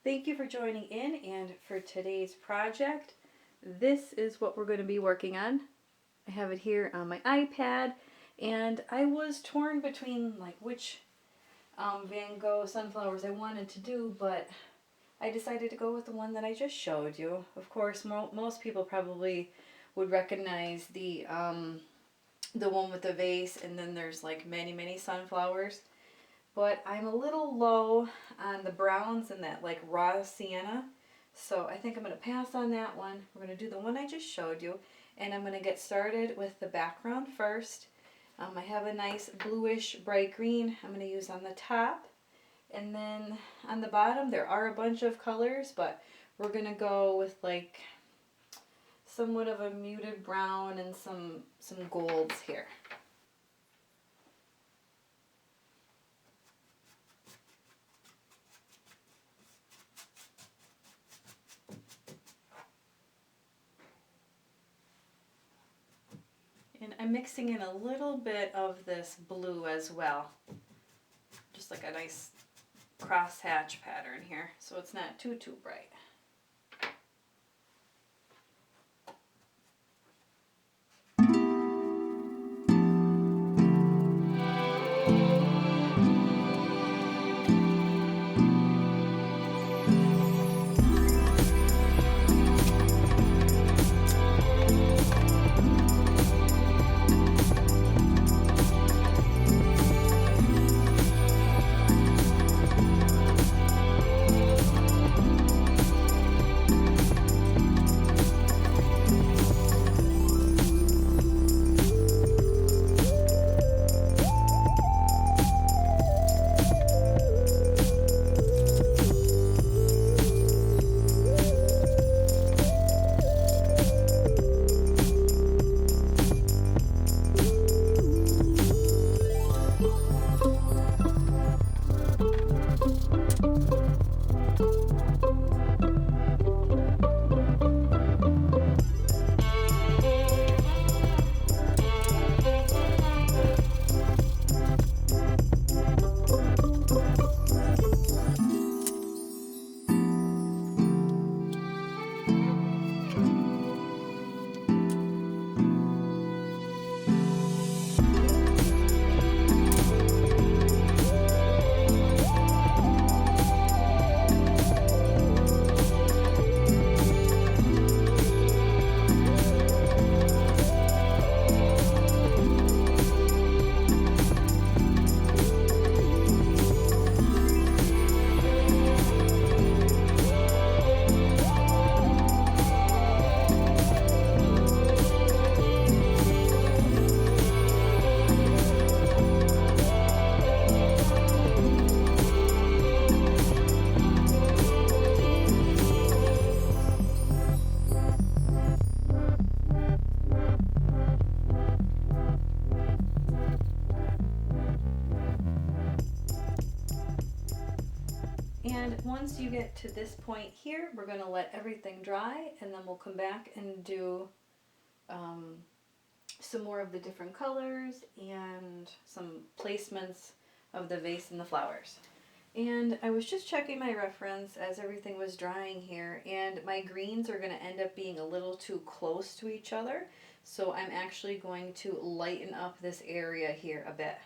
Thank you for joining in, and for today's project, this is what we're going to be working on. I have it here on my iPad, and I was torn between like which Van Gogh sunflowers I wanted to do, but I decided to go with the one that I just showed you. Of course, most people probably would recognize the one with the vase, and then there's like many sunflowers. But I'm a little low on the browns and that like raw sienna. So I think I'm going to pass on that one. We're going to do the one I just showed you. And I'm going to get started with the background first. I have a nice bluish bright green I'm going to use on the top. And then on the bottom there are a bunch of colors, but we're going to go with like somewhat of a muted brown and some golds here. And I'm mixing in a little bit of this blue as well. Just like a nice crosshatch pattern here, so it's not too bright. And once you get to this point here, we're going to let everything dry, and then we'll come back and do some more of the different colors and some placements of the vase and the flowers. And I was just checking my reference as everything was drying here, and my greens are going to end up being a little too close to each other, so I'm actually going to lighten up this area here a bit.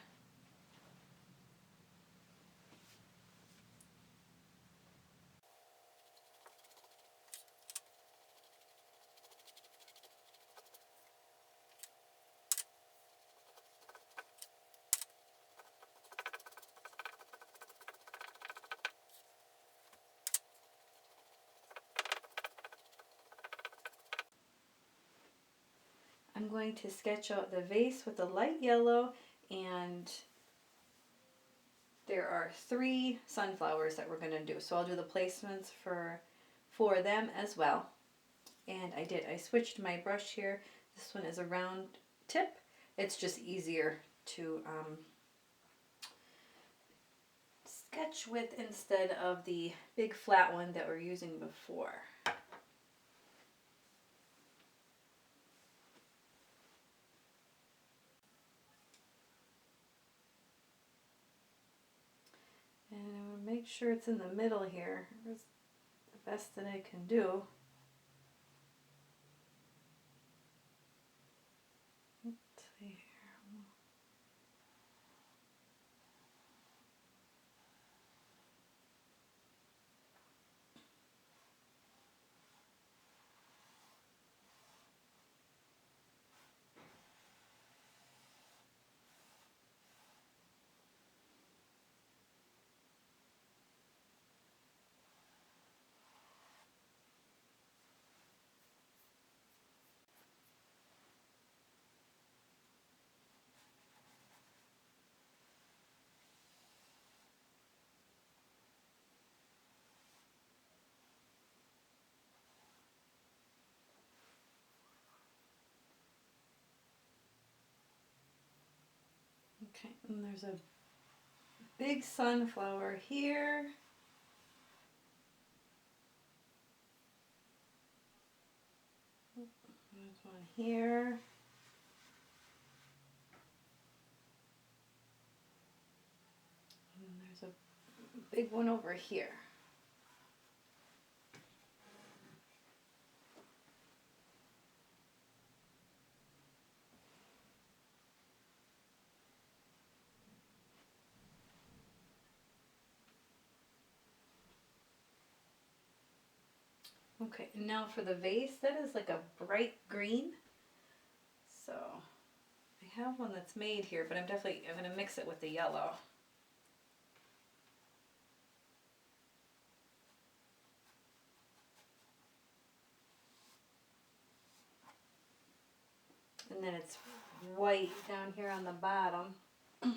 I'm going to sketch out the vase with a light yellow, and there are 3 sunflowers that we're going to do. So I'll do the placements for them as well. And I switched my brush here. This one is a round tip. It's just easier to sketch with instead of the big flat one that we're using before. And I'm going to make sure it's in the middle here. There's best that I can do. Let's see here. Okay, and there's a big sunflower here. There's one here. And there's a big one over here. Okay, and now for the vase, that is like a bright green. So I have one that's made here, but I'm going to mix it with the yellow. And then it's white down here on the bottom. So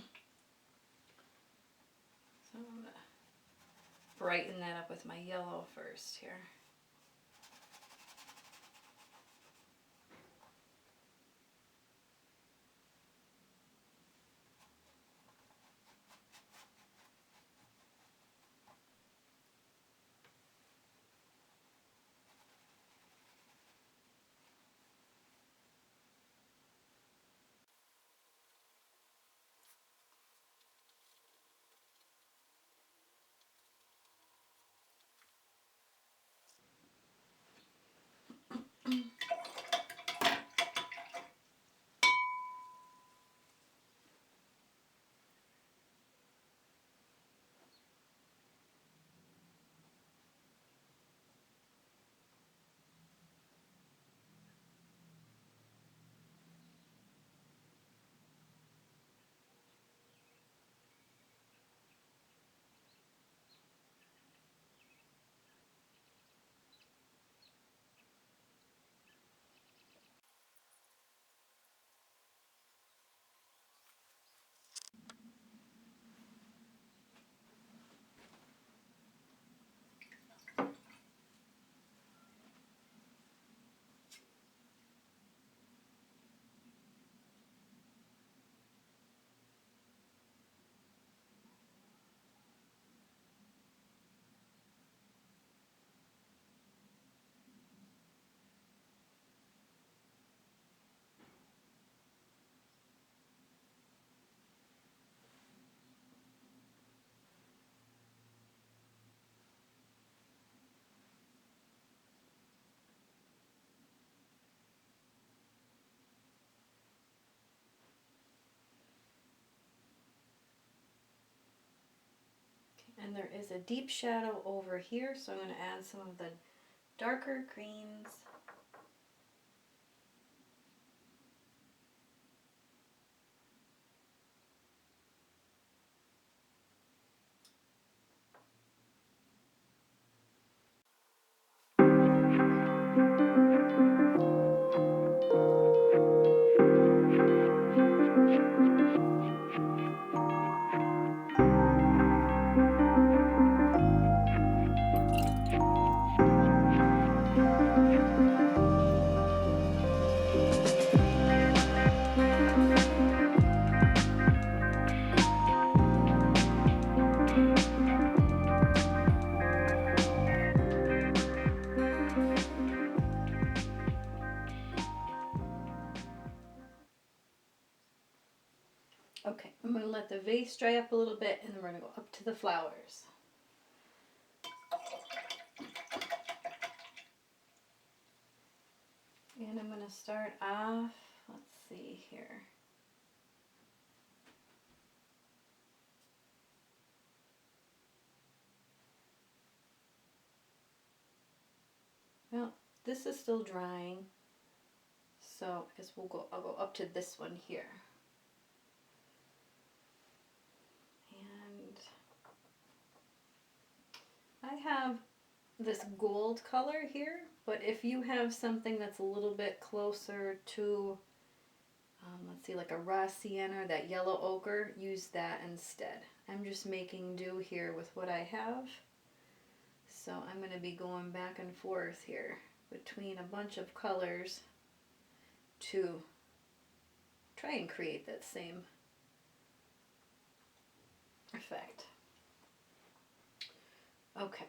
I'm going to brighten that up with my yellow first here. And there is a deep shadow over here, so I'm going to add some of the darker greens. Okay, I'm going to let the vase dry up a little bit and then we're going to go up to the flowers. And I'm going to start off, let's see here. Well, this is still drying, so I guess I'll go up to this one here. And I have this gold color here, but if you have something that's a little bit closer to, let's see, like a raw sienna or that yellow ochre, use that instead. I'm just making do here with what I have. So I'm going to be going back and forth here between a bunch of colors to try and create that same effect. Okay.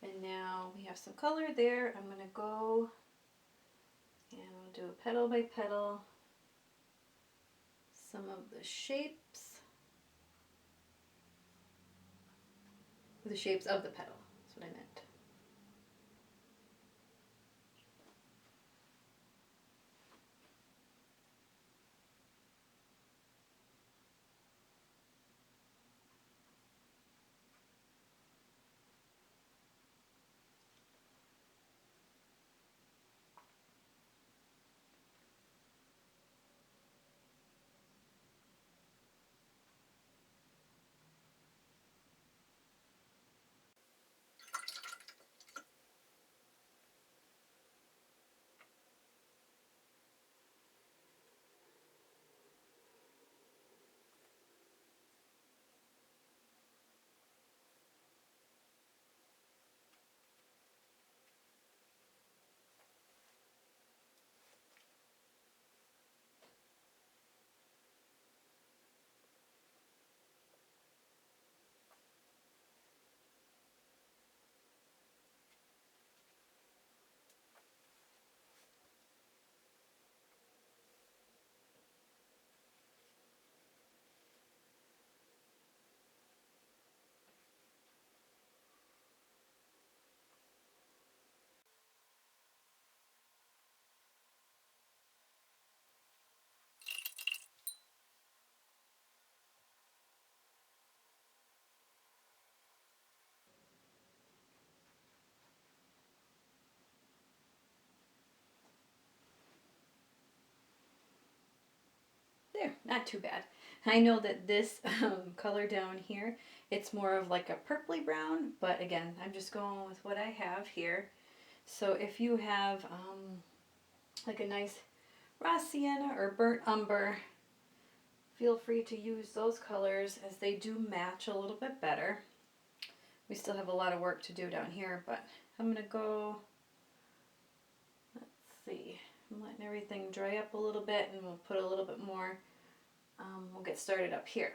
And now we have some color there. I'm going to go and we'll do a petal by petal, some of the shapes of the petal. That's what I meant. There, not too bad. I know that this color down here, it's more of like a purpley brown, but again, I'm just going with what I have here. So if you have like a nice raw sienna or burnt umber, feel free to use those colors as they do match a little bit better. We still have a lot of work to do down here, but I'm going to go, let's see, I'm letting everything dry up a little bit and we'll put a little bit more, we'll get started up here.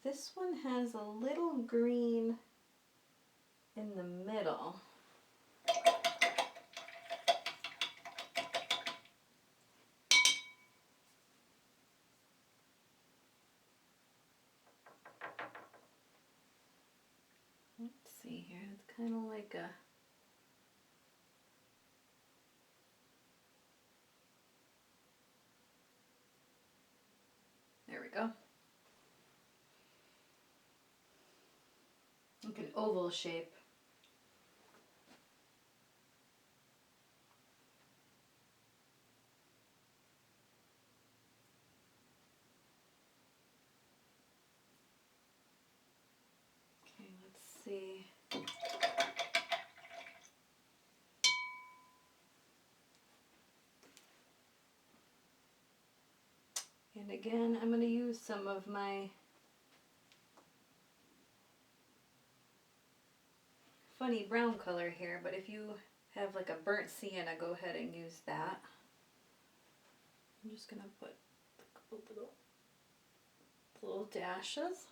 this one has a little green in the middle. Let's see here, it's kind of like a there we go. Like an oval shape. Okay, let's see. And again, I'm going to use some of my funny brown color here, but if you have like a burnt sienna, go ahead and use that. I'm just going to put a couple little dashes.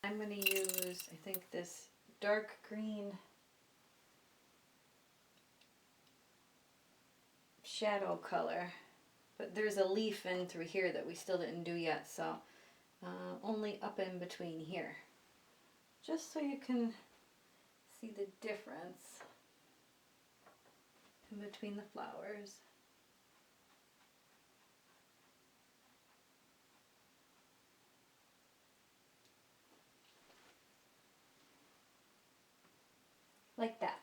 I'm going to use, I think, this dark green shadow color, but there's a leaf in through here that we still didn't do yet, so only up in between here, just so you can see the difference in between the flowers. Like that.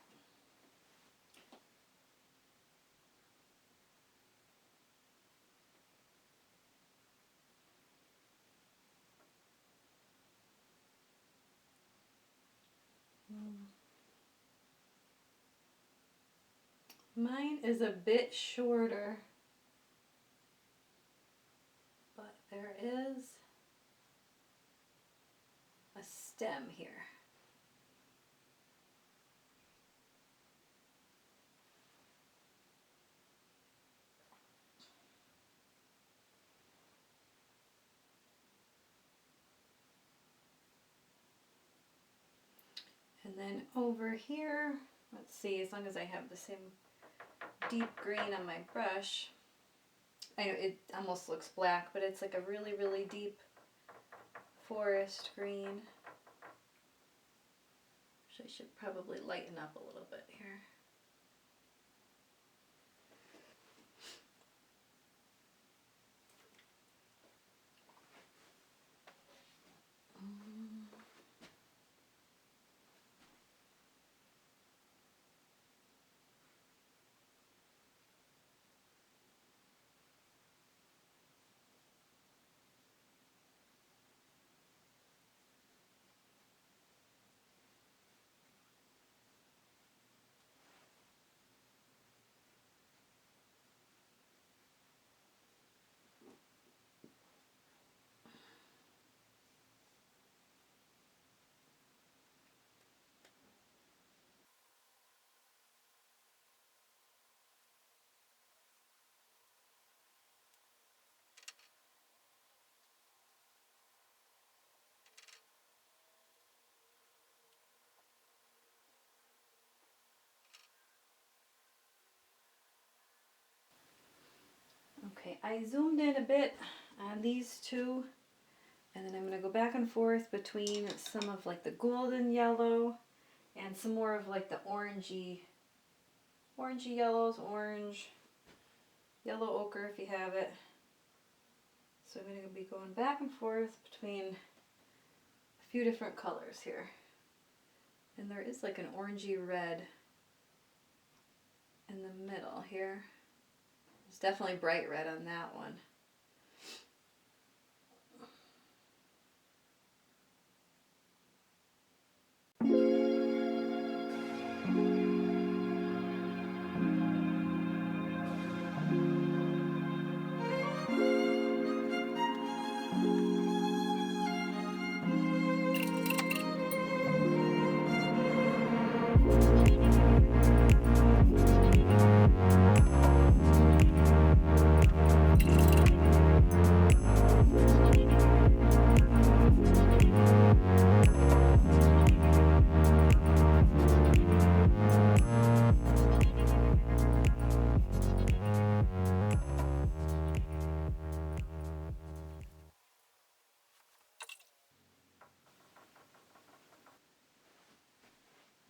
Mine is a bit shorter, but there is a stem here. And then over here, let's see, as long as I have the same deep green on my brush, I know it almost looks black, but it's like a really, really deep forest green. Which I should probably lighten up a little bit here. Okay, I zoomed in a bit on these two, and then I'm going to go back and forth between some of like the golden yellow and some more of like the orangey yellows, orange, yellow ochre if you have it. So I'm going to be going back and forth between a few different colors here. And there is like an orangey red in the middle here definitely bright red on that one.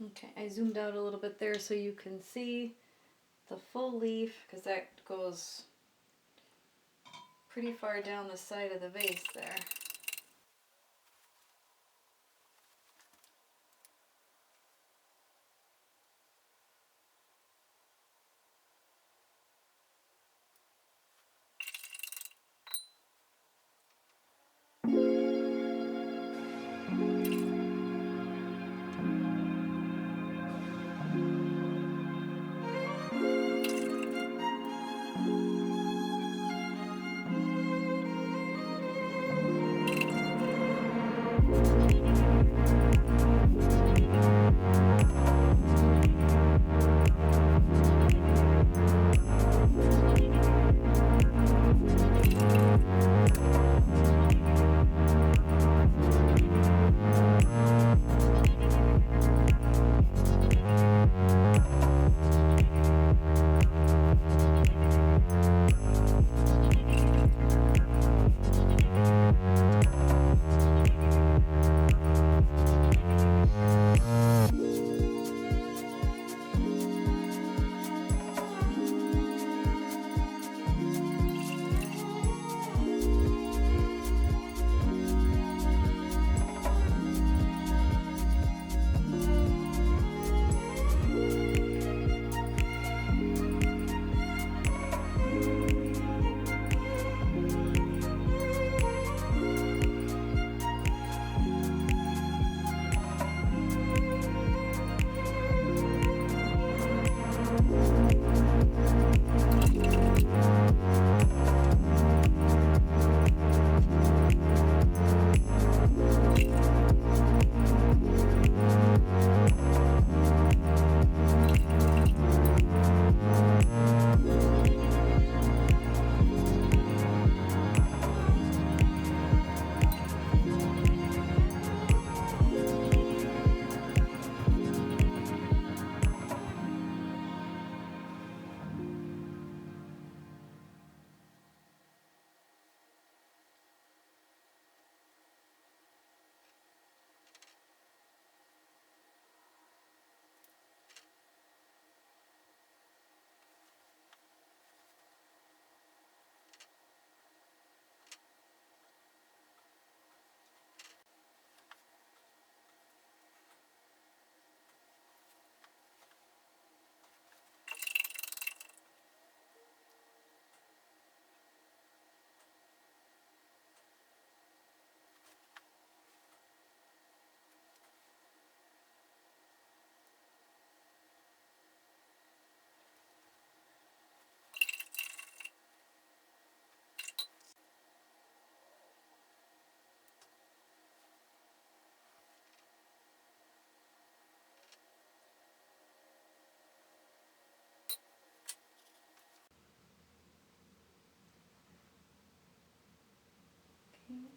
Okay, I zoomed out a little bit there so you can see the full leaf, because that goes pretty far down the side of the vase there.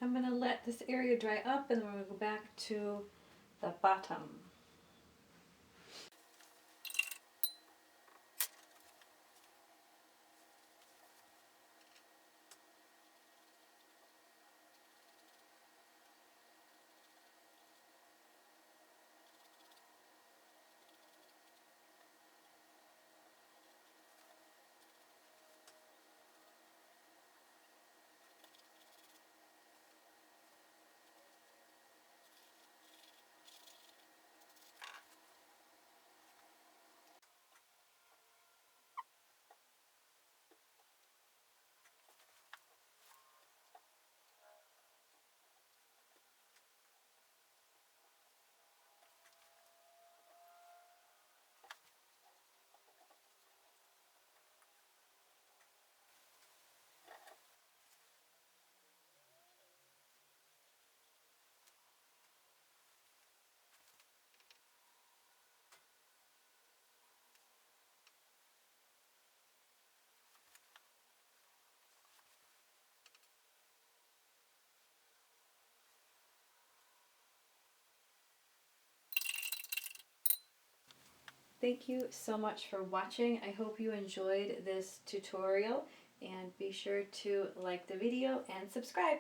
I'm going to let this area dry up and then we're going to go back to the bottom. thank you so much for watching. I hope you enjoyed this tutorial, and be sure to like the video and subscribe.